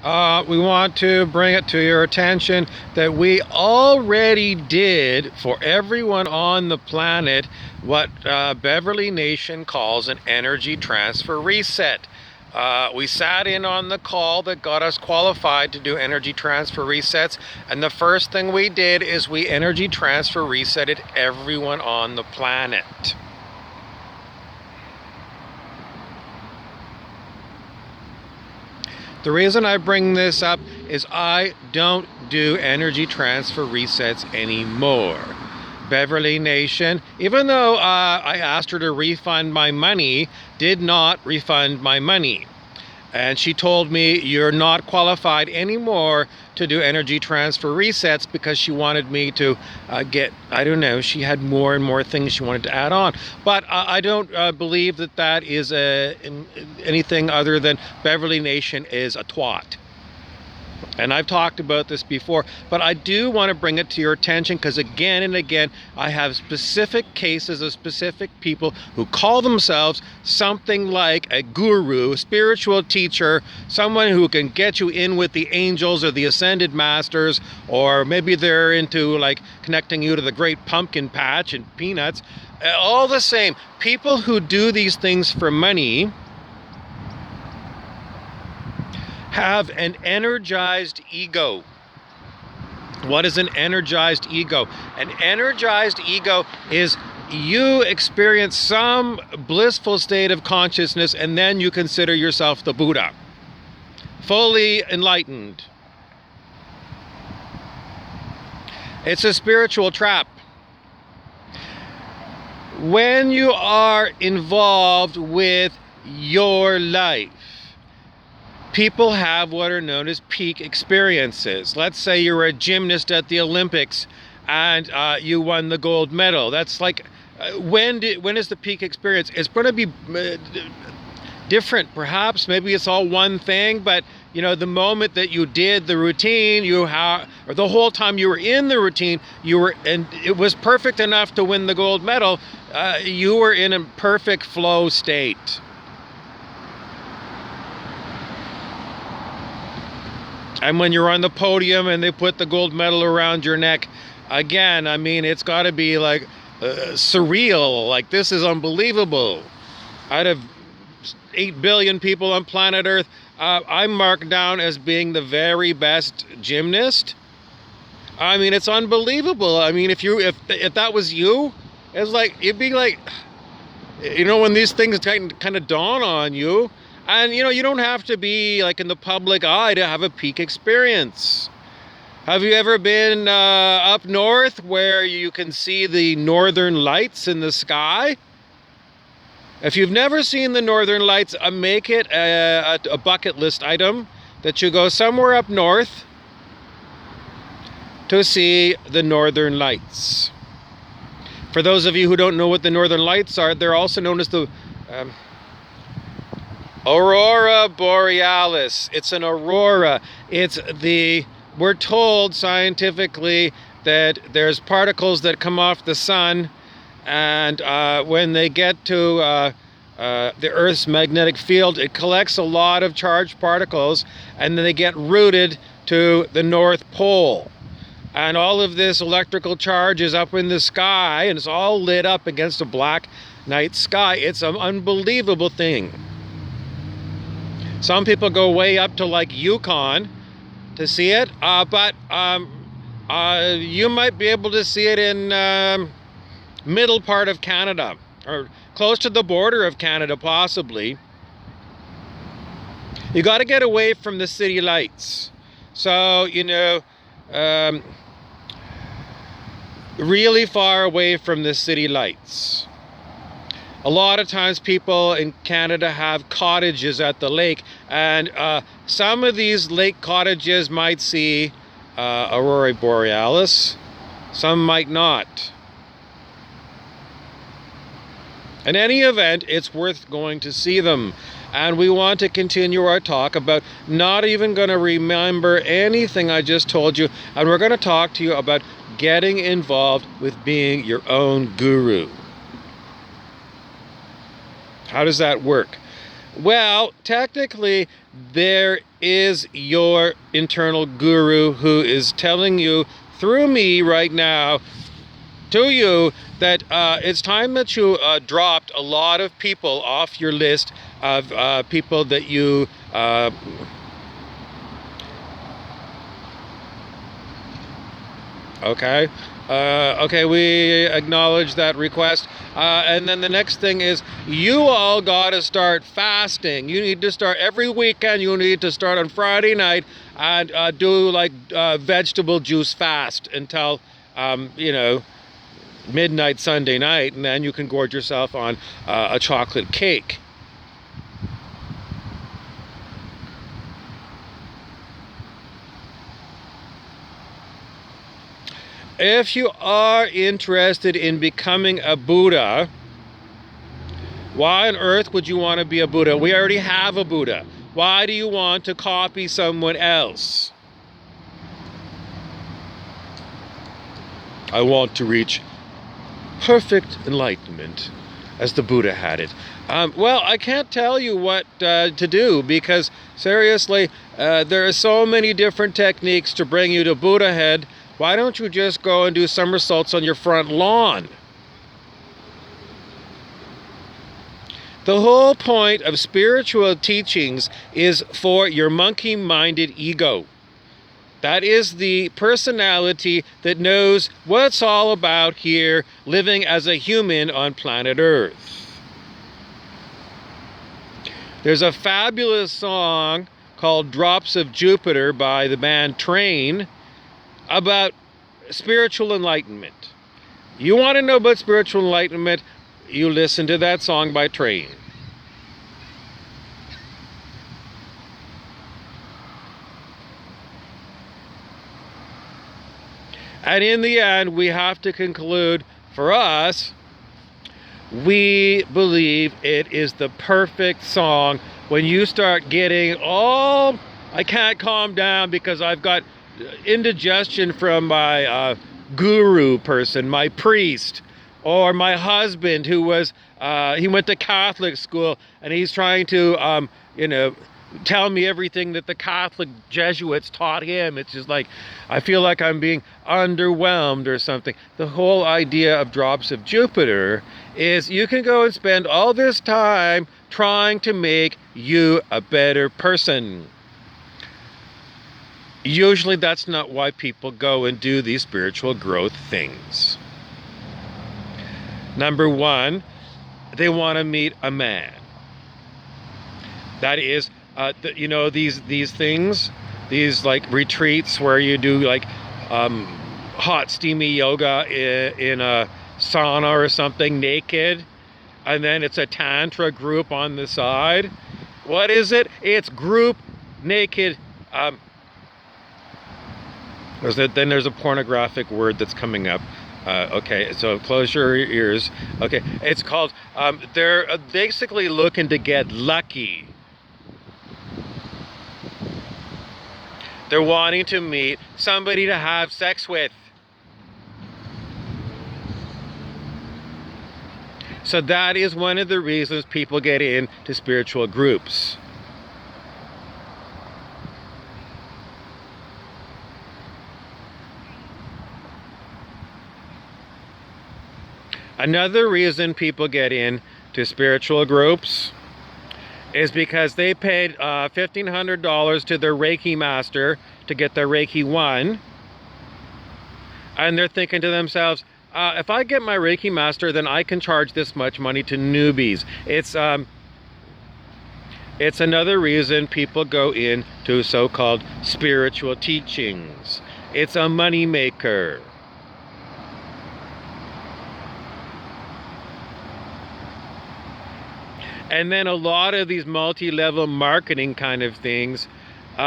We want to bring it to your attention that we already did for everyone on the planet what Beverly Nation calls an energy transfer reset. We sat in on the call that got us qualified to do energy transfer resets, and the first thing we did is we energy transfer resetted everyone on the planet. The reason I bring this up is I don't do energy transfer resets anymore. Beverly Nation, even though I asked her to refund my money, did not refund my money. And she told me you're not qualified anymore to do energy transfer resets because she wanted me to I don't know, she had more and more things she wanted to add on. But I don't believe that that is anything other than Beverly Nation is a twat. And I've talked about this before, but I do want to bring it to your attention because again and again, I have specific cases of specific people who call themselves something like a guru, a spiritual teacher, someone who can get you in with the angels or the ascended masters, or maybe they're into like connecting you to the great pumpkin patch and peanuts. All the same, people who do these things for money have an energized ego. What is an energized ego? An energized ego is you experience some blissful state of consciousness and then you consider yourself the Buddha, fully enlightened. It's a spiritual trap. When you are involved with your life, people have what are known as peak experiences. Let's say you're a gymnast at the Olympics and you won the gold medal. That's like, when is the peak experience? It's going to be different, perhaps. Maybe it's all one thing, but you know, the moment that you did the routine, or the whole time you were in the routine, and it was perfect enough to win the gold medal. You were in a perfect flow state. And when you're on the podium and they put the gold medal around your neck, again, I mean, it's got to be like surreal. Like, this is unbelievable. Out of 8 billion people on planet Earth, I'm marked down as being the very best gymnast. I mean, it's unbelievable. I mean, if that was you, it's like, it'd be like, you know, when these things kind of dawn on you. And, you know, you don't have to be like in the public eye to have a peak experience. Have you ever been up north where you can see the northern lights in the sky? If you've never seen the northern lights, make it a bucket list item that you go somewhere up north to see the northern lights. For those of you who don't know what the northern lights are, they're also known as the Aurora Borealis. It's an aurora. We're told scientifically that there's particles that come off the sun, and when they get to the Earth's magnetic field, it collects a lot of charged particles, and then they get routed to the North Pole. And all of this electrical charge is up in the sky, and it's all lit up against a black night sky. It's an unbelievable thing. Some people go way up to like Yukon to see it, but you might be able to see it in middle part of Canada, or close to the border of Canada, possibly. You got to get away from the city lights. So, you know, really far away from the city lights. A lot of times people in Canada have cottages at the lake, and some of these lake cottages might see Aurora Borealis, some might not. In any event, it's worth going to see them. And we want to continue our talk about not even going to remember anything I just told you, and we're going to talk to you about getting involved with being your own guru. How does that work? Well, technically, there is your internal guru who is telling you through me right now to you that it's time that you dropped a lot of people off your list of people that you okay. Okay, we acknowledge that request. And then the next thing is you all got to start fasting. You need to start every weekend. You need to start on Friday night and do like vegetable juice fast until, midnight Sunday night. And then you can gorge yourself on a chocolate cake. If you are interested in becoming a Buddha, why on earth would you want to be a Buddha? We already have a Buddha. Why do you want to copy someone else? I want to reach perfect enlightenment as the Buddha had it. Well, I can't tell you what to do because seriously, there are so many different techniques to bring you to Buddhahood. Why don't you just go and do somersaults on your front lawn? The whole point of spiritual teachings is for your monkey-minded ego. That is the personality that knows what it's all about here, living as a human on planet Earth. There's a fabulous song called Drops of Jupiter by the band Train about spiritual enlightenment. You want to know about spiritual enlightenment? You listen to that song by Train. And in the end, we have to conclude, for us, we believe it is the perfect song when you start getting, I can't calm down because I've got indigestion from my guru person, my priest, or my husband who was, he went to Catholic school and he's trying to, tell me everything that the Catholic Jesuits taught him. It's just like, I feel like I'm being underwhelmed or something. The whole idea of Drops of Jupiter is you can go and spend all this time trying to make you a better person. Usually that's not why people go and do these spiritual growth things. Number one, they want to meet a man. That is, these things, these like retreats where you do like hot steamy yoga in a sauna or something naked, and then it's a tantra group on the side. What is it? It's group naked. Then there's a pornographic word that's coming up. Okay, so close your ears. Okay, it's called, they're basically looking to get lucky. They're wanting to meet somebody to have sex with. So that is one of the reasons people get into spiritual groups. Another reason people get into spiritual groups is because they paid $1,500 to their Reiki master to get their Reiki 1. And they're thinking to themselves, if I get my Reiki master, then I can charge this much money to newbies. It's another reason people go into so-called spiritual teachings. It's a money maker. And then a lot of these multi-level marketing kind of things, you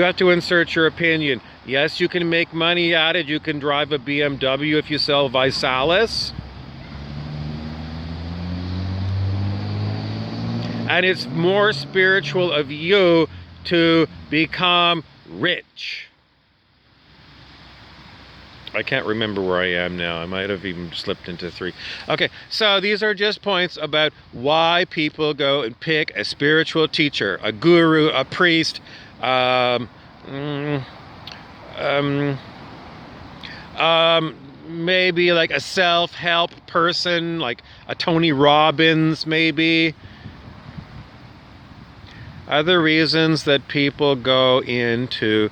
have to insert your opinion. Yes, you can make money at it. You can drive a BMW if you sell Visalis. And it's more spiritual of you to become rich. I can't remember where I am now. I might have even slipped into 3. Okay, so these are just points about why people go and pick a spiritual teacher, a guru, a priest, maybe like a self-help person, like a Tony Robbins, maybe. Other reasons that people go into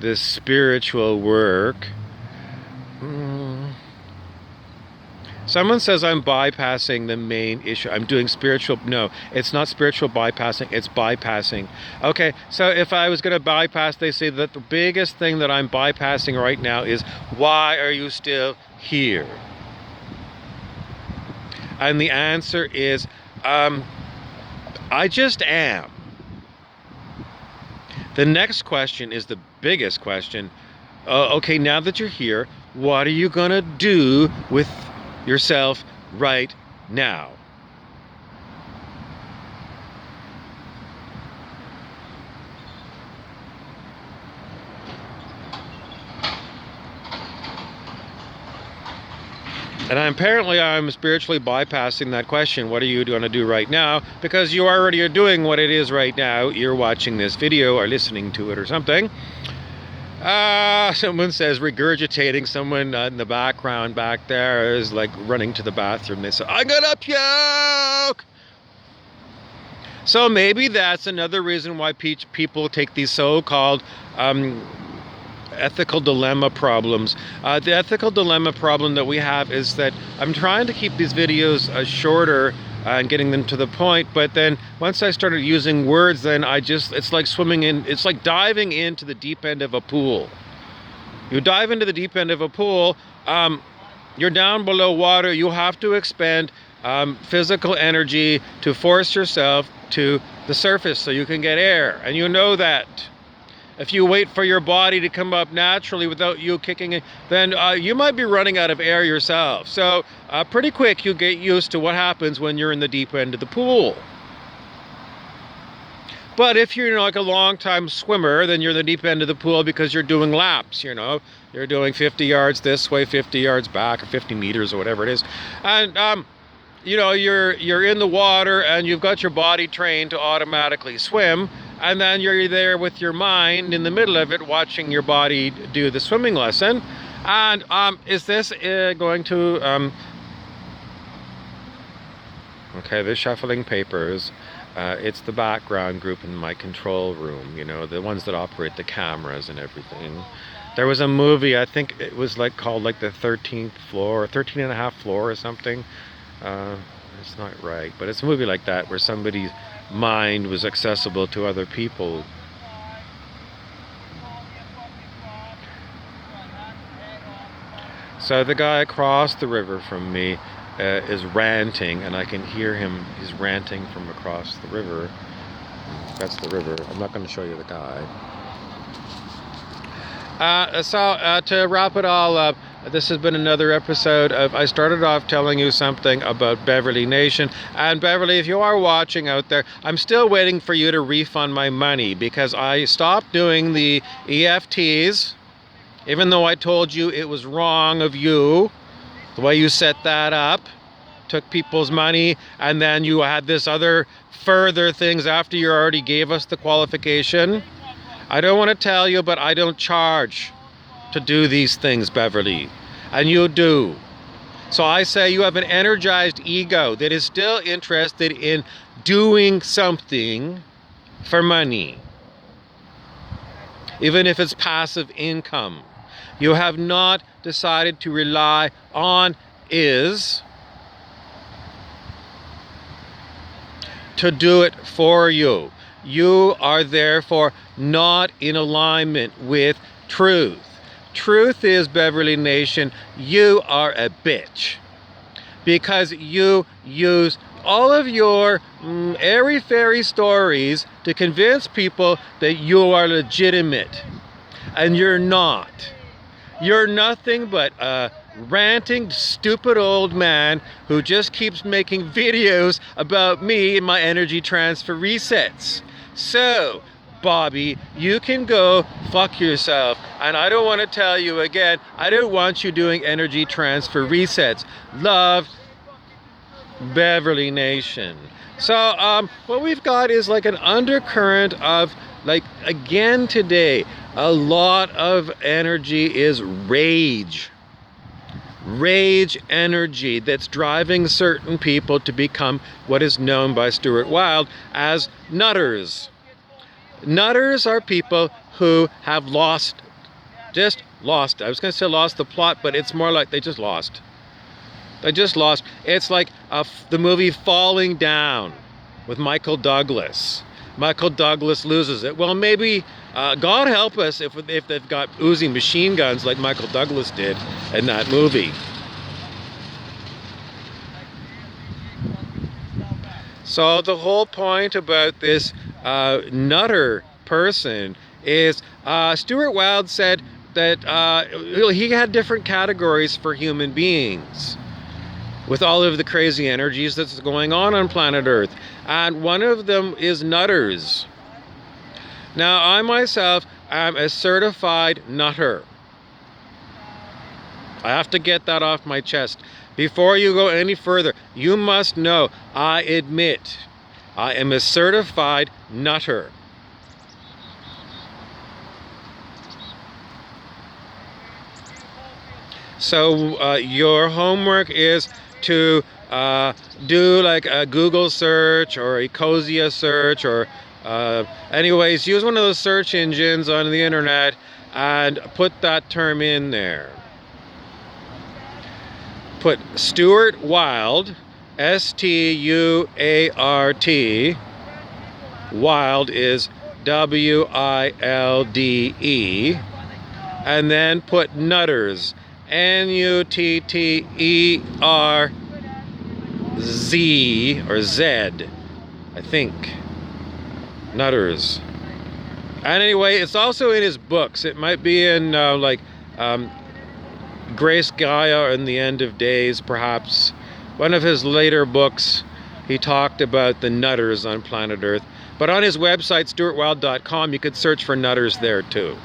this spiritual work. Someone says I'm bypassing the main issue. I'm doing spiritual. No, it's not spiritual bypassing. It's bypassing. Okay, so if I was going to bypass, they say that the biggest thing that I'm bypassing right now is, why are you still here? And the answer is, I just am. The next question is the biggest question. Okay, now that you're here, what are you going to do with yourself right now? And I'm spiritually bypassing that question. What are you going to do right now? Because you already are doing what it is right now. You're watching this video or listening to it or something. Someone says regurgitating. Someone in the background back there is like running to the bathroom. They say, I'm gonna puke! So maybe that's another reason why people take these so-called ethical dilemma problems. The ethical dilemma problem that we have is that I'm trying to keep these videos shorter and getting them to the point, but then once I started using words, then it's like diving into the deep end of a pool. You dive into the deep end of a pool, you're down below water, you have to expend physical energy to force yourself to the surface so you can get air, and you know that. If you wait for your body to come up naturally without you kicking it, then you might be running out of air yourself. So pretty quick you get used to what happens when you're in the deep end of the pool. But if you're like a long time swimmer, then you're in the deep end of the pool because you're doing laps, You're doing 50 yards this way, 50 yards back, or 50 meters or whatever it is. And you're in the water and you've got your body trained to automatically swim. And then you're there with your mind in the middle of it, watching your body do the swimming lesson. And is this going to... Okay, they're shuffling papers. It's the background group in my control room, the ones that operate the cameras and everything. There was a movie, I think it was called the 13th floor, or 13 and a half floor or something. It's not right, but it's a movie like that where somebody's mind was accessible to other people. So the guy across the river from me is ranting, and I can hear him. He's ranting from across the river. That's the river. I'm not going to show you the guy. So to wrap it all up, this has been another episode of... I started off telling you something about Beverly Nation. And Beverly, if you are watching out there, I'm still waiting for you to refund my money, because I stopped doing the EFTs, even though I told you it was wrong of you, the way you set that up. Took people's money, and then you had this other further things after you already gave us the qualification. I don't want to tell you, but I don't charge to do these things, Beverly, and you do. So I say you have an energized ego that is still interested in doing something for money, even if it's passive income. You have not decided to rely on to do it for you. You are therefore not in alignment with truth. Truth is, Beverly Nation, you are a bitch, because you use all of your airy-fairy stories to convince people that you are legitimate, and you're not. You're nothing but a ranting, stupid old man who just keeps making videos about me and my energy transfer resets. So, Bobby, you can go fuck yourself. And I don't want to tell you again, I don't want you doing energy transfer resets. Love, Beverly Nation. So what we've got is like an undercurrent of, like, again today, a lot of energy is rage energy that's driving certain people to become what is known by Stuart Wilde as nutters. Nutters are people who have just lost. I was going to say lost the plot, but it's more like they just lost. It's like the movie Falling Down with Michael Douglas. Michael Douglas loses it. Well, maybe, God help us if they've got Uzi machine guns like Michael Douglas did in that movie. So the whole point about this nutter person is Stuart Wilde said that he had different categories for human beings with all of the crazy energies that's going on planet Earth. And one of them is nutters. Now, I myself am a certified nutter. I have to get that off my chest. Before you go any further, you must know, I admit, I am a certified nutter. So your homework is to do like a Google search or Ecosia search, or anyways, use one of those search engines on the internet and put that term in there. Put Stuart Wilde, S-T-U-A-R-T. Wilde is W-I-L-D-E. And then put nutters, N-U-T-T-E-R-Z, or Z, I think. Nutters. And anyway, it's also in his books. It might be in Grace Gaia and the End of Days, perhaps. One of his later books, he talked about the nutters on planet Earth. But on his website, stuartwilde.com, you could search for nutters there too.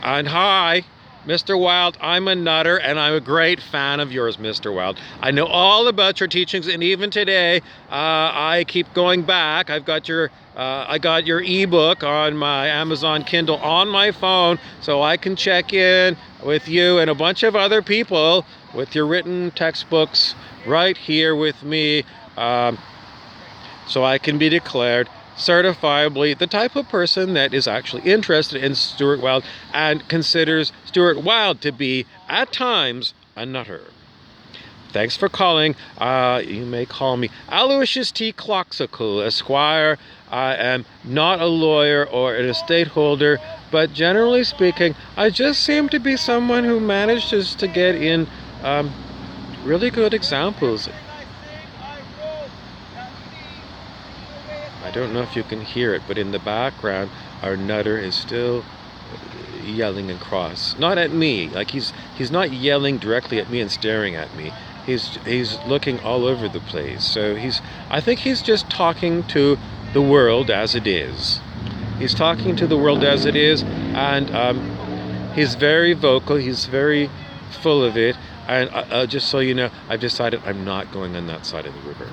And hi, Mr. Wilde, I'm a nutter, and I'm a great fan of yours, Mr. Wilde. I know all about your teachings, and even today, I keep going back. I got your ebook on my Amazon Kindle on my phone, so I can check in with you and a bunch of other people with your written textbooks right here with me, so I can be declared certifiably the type of person that is actually interested in Stuart Wilde and considers Stuart Wilde to be, at times, a nutter. Thanks for calling. You may call me Aloysius T. Cloxicle, Esquire. I am not a lawyer or an estate holder, but generally speaking, I just seem to be someone who manages to get in really good examples. I don't know if you can hear it, but in the background, our nutter is still yelling across. Not at me. Like he's not yelling directly at me and staring at me. He's looking all over the place. So I think he's just talking to the world as it is. He's talking to the world as it is, and he's very vocal. He's very full of it. And just so you know, I've decided I'm not going on that side of the river.